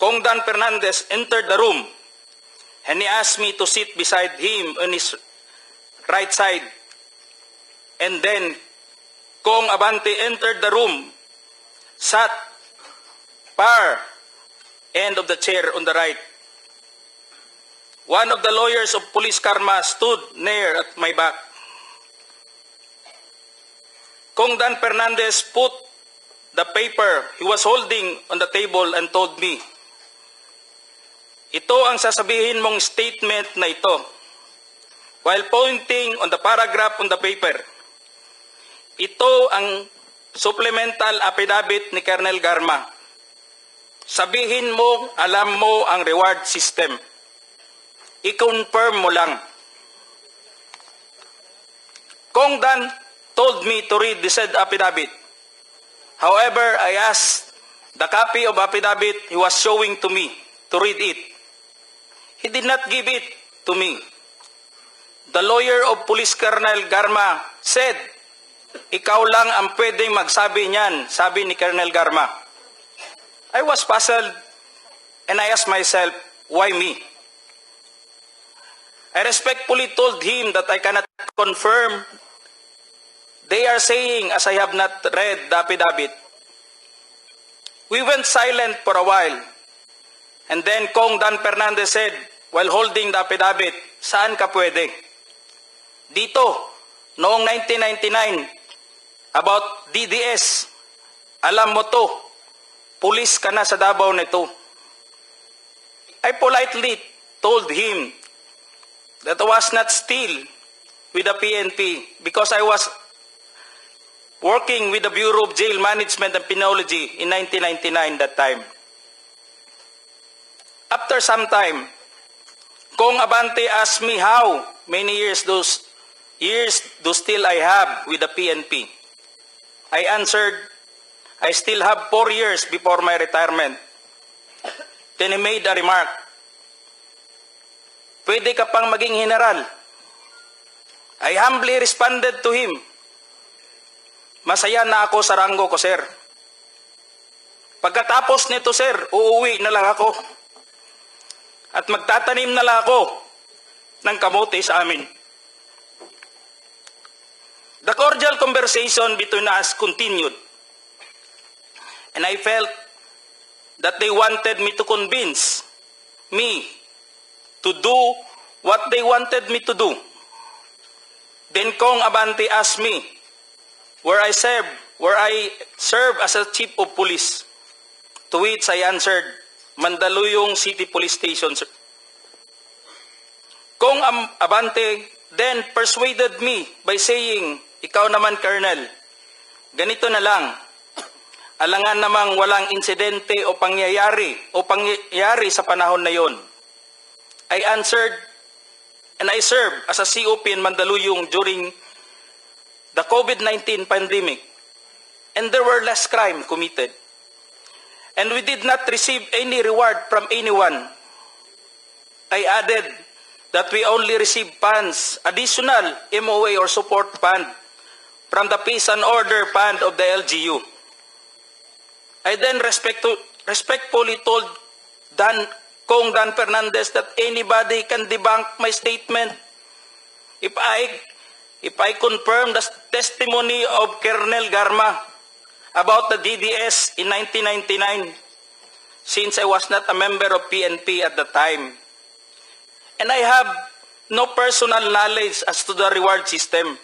Kong Dan Fernandez entered the room and he asked me to sit beside him on his right side. And then Kong Abante entered the room, sat far end of the chair on the right. One of the lawyers of Police Karma stood near at my back. Kong Dan Fernandez put the paper he was holding on the table and told me, "Ito ang sasabihin mong statement na ito," while pointing on the paragraph on the paper. "Ito ang supplemental affidavit ni Colonel Garma. Sabihin mo, alam mo ang reward system. I-confirm mo lang." Kong Dan told me to read the said affidavit. However, I asked the copy of affidavit he was showing to me to read it. He did not give it to me. The lawyer of Police Colonel Garma said, "Ikaw lang ang pwedeng magsabi niyan," sabi ni Colonel Garma. I was puzzled and I asked myself, why me? I respectfully told him that I cannot confirm. They are saying as I have not read the affidavit. We went silent for a while. And then Kong Dan Fernandez said, while holding the affidavit, "Saan ka pwede?" "Dito, noong 1999, about DDS. Alam mo to, pulis ka na sa Davao nito." I politely told him that I was not still with the PNP because I was working with the Bureau of Jail Management and Penology in 1999 that time. After some time, Kong Abante asked me how many years do still I have with the PNP. I answered, I still have 4 years before my retirement. Then he made a remark, "Pwede ka pang maging general." I humbly responded to him, "Masaya na ako sa ranggo ko, sir. Pagkatapos nito, sir, uuwi na lang ako. At magtatanim na lang ako ng kamote sa amin." The cordial conversation between us continued. And I felt that they wanted me to convince me to do what they wanted me to do. Then Kong Abante asked me where I serve as a chief of police. To which I answered, Mandaluyong City Police Station, sir. Kong Abante then persuaded me by saying, "Ikaw naman, Colonel, ganito na lang. Alangan namang walang insidente o pangyayari sa panahon na yon." I answered, and I served as a COP in Mandaluyong during the COVID-19 pandemic, and there were less crime committed. And we did not receive any reward from anyone. I added that we only received funds, additional MOA or support fund, from the Peace and Order Fund of the LGU. I then respectfully told Kong Dan Fernandez that anybody can debunk my statement if I confirm the testimony of Colonel Garma about the DDS in 1999, since I was not a member of PNP at the time. And I have no personal knowledge as to the reward system.